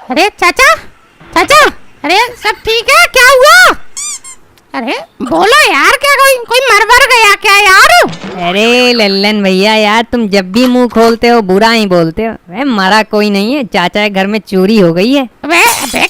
अरे चाचा, चाचा, अरे सब ठीक है? क्या हुआ? अरे बोलो यार, क्या कोई मर गया क्या यार? अरे लल्लन भैया यार, तुम जब भी मुंह खोलते हो बुरा ही बोलते हो। वे मरा कोई नहीं है, चाचा के घर में चोरी हो गई है। अबे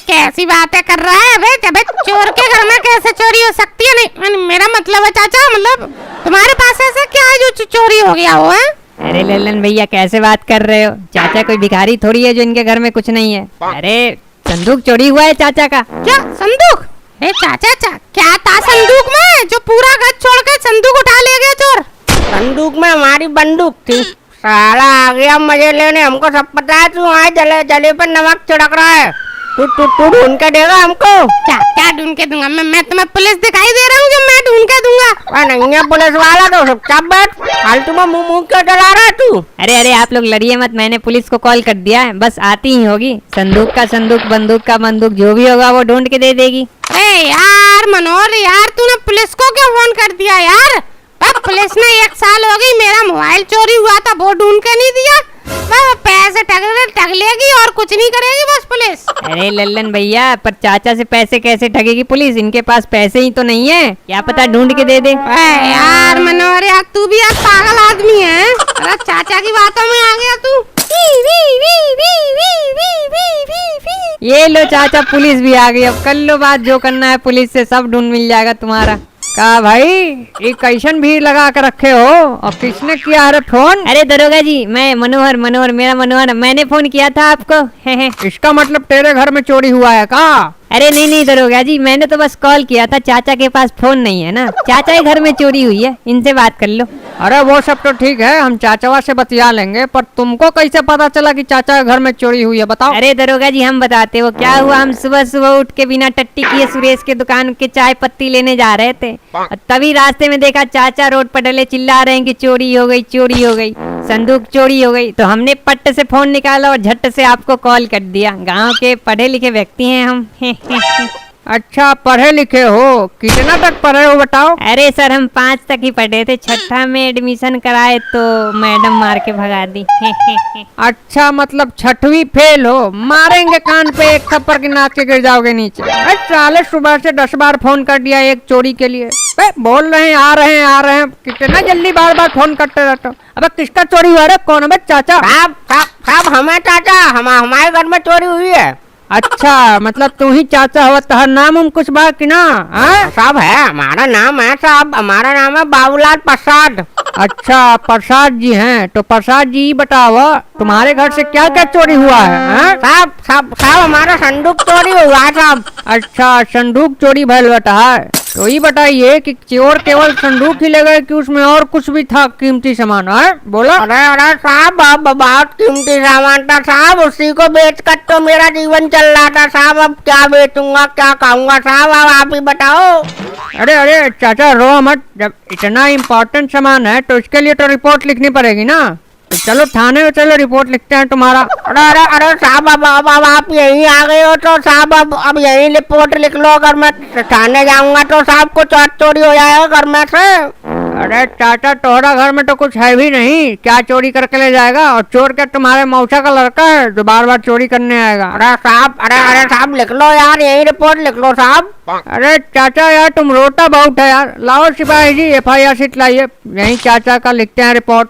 कैसी बातें कर रहा है? अबे चोर के घर में कैसे चोरी हो सकती है? नहीं, मेरा मतलब है चाचा, मतलब तुम्हारे पास ऐसा क्या है जो चोरी हो गया हो? है अरे लल्लन भैया कैसे बात कर रहे हो? चाचा कोई भिखारी थोड़ी है जो इनके घर में कुछ नहीं है। अरे संदूक चोरी हुआ है चाचा का। क्या संदूक? अरे चाचा, क्या था संदूक में जो पूरा घर छोड़ के संदूक उठा ले गया चोर? संदूक में हमारी बंदूक थी। साला आ गया मजे लेने, हमको सब पता है। तू आए जले पर नमक छिड़क रहा है। तू ढूंढ के देगा हमको? क्या ढूंढ के दूंगा? मैं तुम्हें पुलिस दिखाई दे रहा हूँ जो मैं ढूंढ के दूंगा? नहीं है पुलिस वाला तो चुपचाप बैठ। फालतू में मुंह क्यों चला रहा है तू? अरे आप लोग लड़िए मत, मैंने पुलिस को कॉल कर दिया है, बस आती ही होगी। संदूक का संदूक, बंदूक का बंदूक, जो भी होगा वो ढूंढ के दे देगी। अरे यार मनोहर यार, तूने पुलिस को क्यों फोन कर दिया यार? पुलिस ने 1 साल हो गई, मेरा मोबाइल चोरी हुआ था वो ढूंढ के नहीं दिया। पैसे ठग लेगी और कुछ नहीं करेगी बस पुलिस। अरे लल्लन भैया, पर चाचा से पैसे कैसे ठगेगी पुलिस? इनके पास पैसे ही तो नहीं है, क्या पता ढूंढ के दे दे। यार मनोहर यार, तू भी यार पागल आदमी है। अरे चाचा की बातों में आ गया तू। ये लो चाचा, पुलिस भी आ गई। अब कर लो बात जो करना है पुलिस से, सब ढूंढ मिल जाएगा तुम्हारा। का भाई ये कैसन भीड़ लगा के रखे हो और किसने किया है फोन? अरे दरोगा जी, मैं मनोहर, मेरा मनोहर, मैंने फोन किया था आपको। इसका मतलब तेरे घर में चोरी हुआ है का? अरे नहीं दरोगा जी, मैंने तो बस कॉल किया था, चाचा के पास फोन नहीं है ना। चाचा के घर में चोरी हुई है, इनसे बात कर लो। अरे वो सब तो ठीक है, हम चाचावा से बतिया लेंगे, पर तुमको कैसे पता चला कि चाचा के घर में चोरी हुई है, बताओ। अरे दरोगा जी हम बताते हो क्या हुआ। हम सुबह उठ के बिना टट्टी किए सुरेश के दुकान के चाय पत्ती लेने जा रहे थे, तभी रास्ते में देखा चाचा रोड पर डले चिल्ला रहे हैं कि चोरी हो गई, चोरी हो गई, संदूक चोरी हो गई। तो हमने पट्ट से फोन निकाला और झट से आपको कॉल कर दिया। गांव के पढ़े लिखे व्यक्ति हैं हम। अच्छा पढ़े लिखे हो, कितना तक पढ़े हो बताओ? अरे सर हम 5 तक ही पढ़े थे, छठा में एडमिशन कराए तो मैडम मार के भगा दी। अच्छा मतलब 6वीं फेल हो, मारेंगे कान पे एक थप्पड़ की, नाक के गिर जाओगे नीचे। अरे साले सुबह से 10 बार फोन कर दिया एक चोरी के लिए। बोल रहे हैं आ रहे हैं, कितना जल्दी बार फोन करते रहते हो। अबे किसका चोरी हुआ रे? कौन है चाचा? साहब हमें चाचा, हमारे घर में चोरी हुई है। अच्छा मतलब तू ही चाचा हो, तहर नाम कुछ बात की ना? साहब है, हमारा नाम है साहब, हमारा नाम है बाबूलाल प्रसाद। अच्छा प्रसाद जी हैं, तो प्रसाद जी बताओ तुम्हारे घर से क्या क्या चोरी हुआ है? साहब हमारा संदूक चोरी हुआ है साहब। अच्छा संदूक चोरी भइल बता है, तो ये बताइए कि चोर केवल संदूक ही ले गए कि उसमें और कुछ भी था कीमती सामान? है बोला। अरे साहब बहुत कीमती सामान था साहब, उसी को बेच कर तो मेरा जीवन चल रहा था साहब। अब क्या बेचूंगा, क्या खाऊंगा साहब, अब आप ही बताओ। अरे चाचा रो मत, जब इतना इम्पोर्टेंट सामान है तो इसके लिए तो रिपोर्ट लिखनी पड़ेगी ना। तो चलो थाने में चलो, रिपोर्ट लिखते हैं तुम्हारा। अरे साहब अब आप यहीं आ गए हो तो साहब अब यहीं रिपोर्ट लिख लो। अगर मैं थाने जाऊंगा तो साहब कुछ और चोरी हो जाएगा घर में से। अरे चाचा तोहरा घर में तो कुछ है भी नहीं, क्या चोरी करके ले जाएगा? और चोर क्या तुम्हारे मौसा का लड़का है जो बार चोरी करने आएगा? अरे साहब लिख लो यार, यही रिपोर्ट लिख लो साहब। अरे चाचा यार तुम रोता बहुत है यार, लाओ सिपाही जी FIR शीट लाइए, यही चाचा का लिखते हैं रिपोर्ट।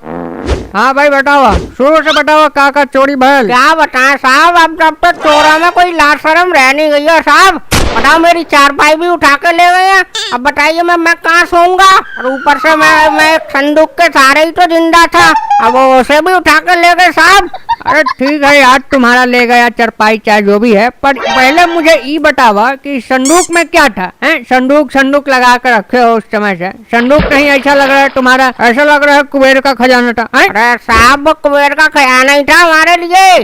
हाँ भाई बताओ, शुरू से बताओ का चोरी भइल। क्या बताएं साहब, अब जब तक चोरा में कोई लाज शर्म रह नहीं गई है साहब। बताओ मेरी चारपाई भी उठा के ले गए हैं, अब बताइए मैं कहाँ सोऊंगा? और ऊपर से मैं एक संदूक के सहारे ही तो जिंदा था, अब उसे भी उठा के ले गए साहब। अरे ठीक है यार, तुम्हारा ले गया चरपाई चाहे जो भी है, पर पहले मुझे ये बतावा कि संदूक में क्या था? हैं संदूक लगा कर रखे हो उस समय से, संदूक नहीं ऐसा लग रहा है तुम्हारा, ऐसा लग रहा है कुबेर का खजाना था। अरे साहब कुबेर का खजाना ही था हमारे लिए।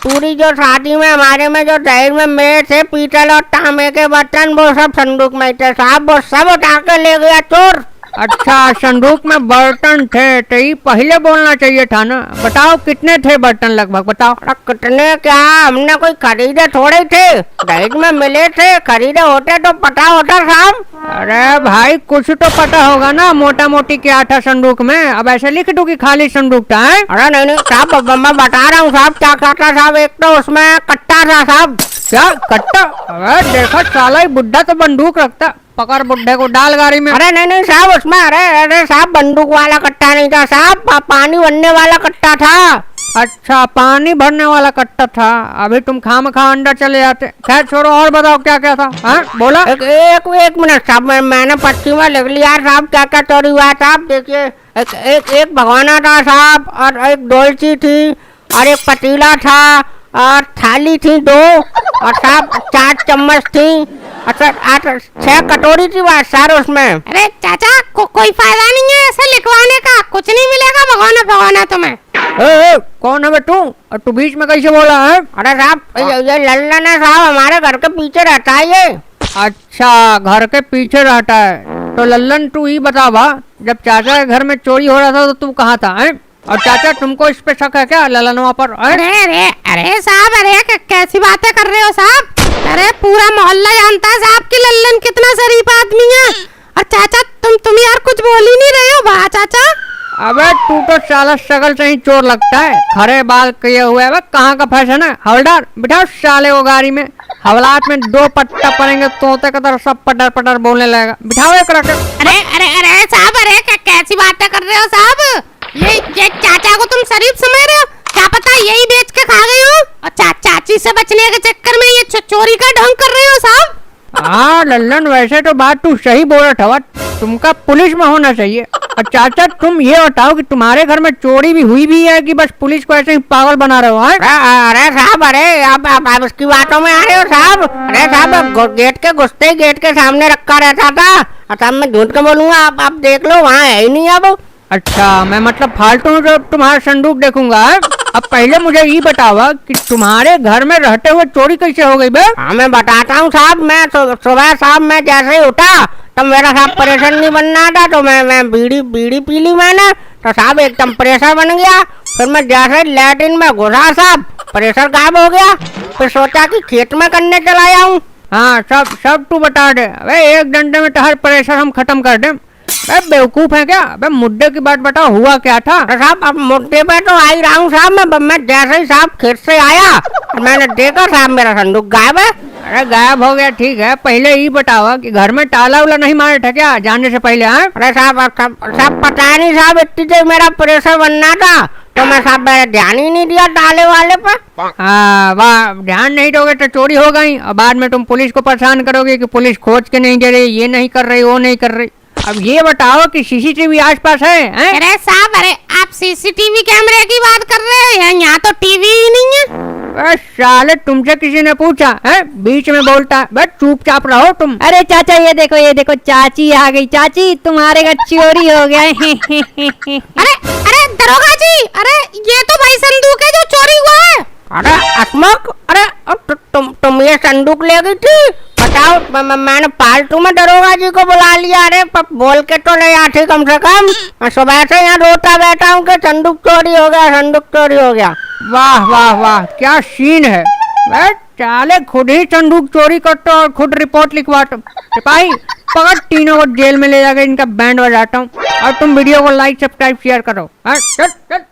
पूरी जो शादी में हमारे में जो दहेज में मेज थे, पीतल और तांबे के बर्तन, वो सब संदूक में थे साहब, वो सब उठा के ले गया चोर। अच्छा, संदूक में बर्तन थे तो ये पहले बोलना चाहिए था ना। बताओ कितने थे बर्तन लगभग, बताओ। अरे कितने क्या, हमने कोई खरीदे थोड़े थे, दहेज में मिले थे, खरीदे होते तो पता होता साहब। अरे भाई कुछ तो पता होगा ना, मोटा मोटी क्या था संदूक में। अब ऐसे लिख दो कि खाली संदूक था है? अरे नहीं नहीं साहब, मैं बता रहा हूँ साहब क्या क्या था साहब। एक तो उसमें कट्टा था साहब। क्या कट्टा? अरे देखो साला ही बुड्ढा तो बंदूक रखता, पकड़ बुड्ढे को डाल गाड़ी में। अरे नहीं नहीं साहब, उसमें अरे साहब बंदूक वाला कट्टा नहीं था साहब, पानी भरने वाला कट्टा था। अच्छा, पानी भरने वाला कट्टा था। अभी तुम खामखा अंदर चले जाते। खैर छोड़ो, और बताओ क्या क्या था। हाँ बोला। एक मिनट साहब, मैंने पर्ची में लिख लिया साहब क्या क्या चोरी हुआ साहब। देखिए एक भगवाना था साहब, और एक डोलची थी, और एक पतीला था, और थाली थी 2, और साहब 4 चम्मच थी, अच्छा 6 कटोरी थी बस सर उसमें। अरे चाचा कोई फायदा नहीं है ऐसे लिखवाने का, कुछ नहीं मिलेगा भगवाना भगवाना तुम्हें। कौन है बे तू, और तू बीच में कैसे बोला है? अरे साहब ये लल्लन है साहब, हमारे घर के पीछे रहता है ये। अच्छा, घर के पीछे रहता है। तो लल्लन तू ही बता बा, जब चाचा के घर में चोरी हो रहा था तो तू कहाँ था है? और चाचा तुमको इस पे शक है क्या लल्लनवा पर? अरे अरे अरे साहब, अरे कैसी बातें कर रहे हो साहब? अरे पूरा मोहल्ला जानता है साहब कि लल्लन कितना शरीफ आदमी है। और चाचा तुम यार कुछ बोल ही नहीं रहे हो वाह चाचा। अबे तू तो साला शक्ल से ही चोर लगता है, खड़े बाल किए हुए। अब कहाँ का फैशन है? हवलदार बिठाओ साले को गाड़ी में। हवलात में 2 पट्टा पड़ेंगे तोते का तरह सब पटर पटर बोलने लगेगा। बिठाओ एक रख। अरे अरे अरे साहब, अरे कैसी बातें कर रहे हो साहब? ये चाचा को तुम शरीफ समझ रहे हो? क्या पता यही बेच के खा गए हो, और चाची से बचने के चक्कर में ये चोरी का ढोंग कर रहे हो साहब। हाँ लल्लन, वैसे तो बात तू सही बोल रहा था, तुमका पुलिस में होना चाहिए। और चाचा तुम ये बताओ कि तुम्हारे घर में चोरी भी हुई भी है कि बस पुलिस को ऐसे ही पागल बना रहे हो? अरे साहब, अरे आप उसकी बातों में आ रहे हो साहब। अरे साहब गेट के घुसते ही गेट के सामने रखा रहता था, और साहब मैं झूठ के बोलूंगा, आप देख लो वहाँ है ही नहीं अब। अच्छा, मैं मतलब फालतू में जो तुम्हारा संदूक देखूंगा है? अब पहले मुझे ये बतावा कि तुम्हारे घर में रहते हुए चोरी कैसे हो गई बे? हाँ मैं बताता हूँ साहब। मैं सुबह साहब मैं जैसे ही उठा तो मेरा साहब प्रेशर नहीं बनना था, तो मैं बीड़ी पी ली मैंने, तो साहब एकदम प्रेशर बन गया। फिर मैं जैसे लैट्रिन में घुसा साहब, प्रेशर गायब हो गया। फिर सोचा कि खेत में करने चला जाऊँ। हाँ सब तू बता दे। अबे 1 घंटे में तो हर प्रेशर हम खत्म कर दे। बेवकूफ है क्या? अबे मुद्दे की बात बताओ, हुआ क्या था? तो साहब अब मुद्दे पे तो आ ही रहा हूँ साहब। मैं जैसे ही साहब खेत से आया, मैंने देखा साहब मेरा संदूक गायब है। अरे गायब हो गया ठीक है, पहले ये बतावा कि घर में ताला उला नहीं मारे थे क्या जाने से पहले? हाँ अरे साहब सब पता नहीं साहब, इतनी देर मेरा प्रेशर बनना था, तो मैं साहब मैंने ध्यान ही नहीं दिया ताले वाले पे। हाँ वाह, ध्यान नहीं दोगे तो चोरी हो गई, और बाद में तुम पुलिस को परेशान करोगे कि पुलिस खोज के नहीं दे रही, ये नहीं कर रही, वो नहीं कर रही। अब ये बताओ कि सीसीटीवी आसपास है? अरे साहब, अरे आप सीसीटीवी कैमरे की बात कर रहे हैं? यहाँ तो टीवी ही नहीं है। साले तुमसे किसी ने पूछा है? बीच में बोलता है, बस चुपचाप रहो तुम। अरे चाचा ये देखो चाची आ गई। चाची तुम्हारे घर चोरी हो गया है। अरे दरोगा जी, अरे ये तो भाई संदूक है जो चोरी हुआ है। अरे अकमक, अरे तुम ये संदूक ले गई थी? बताओ, मैंने पालतू में दरोगा जी को बुला लिया। अरे बोल के तो ले आती कम से कम। मैं सुबह से यहाँ रोता बैठा हूँ कि संदूक चोरी हो गया, संदूक चोरी हो गया। वाह वाह वाह, क्या सीन है। साले खुद ही संदूक चोरी करते और खुद रिपोर्ट लिखवाते। सिपाही पकड़, तीनों को जेल में ले जाकर इनका बैंड बजाता हूँ। और तुम वीडियो को लाइक सब्सक्राइब शेयर करो। चल चल।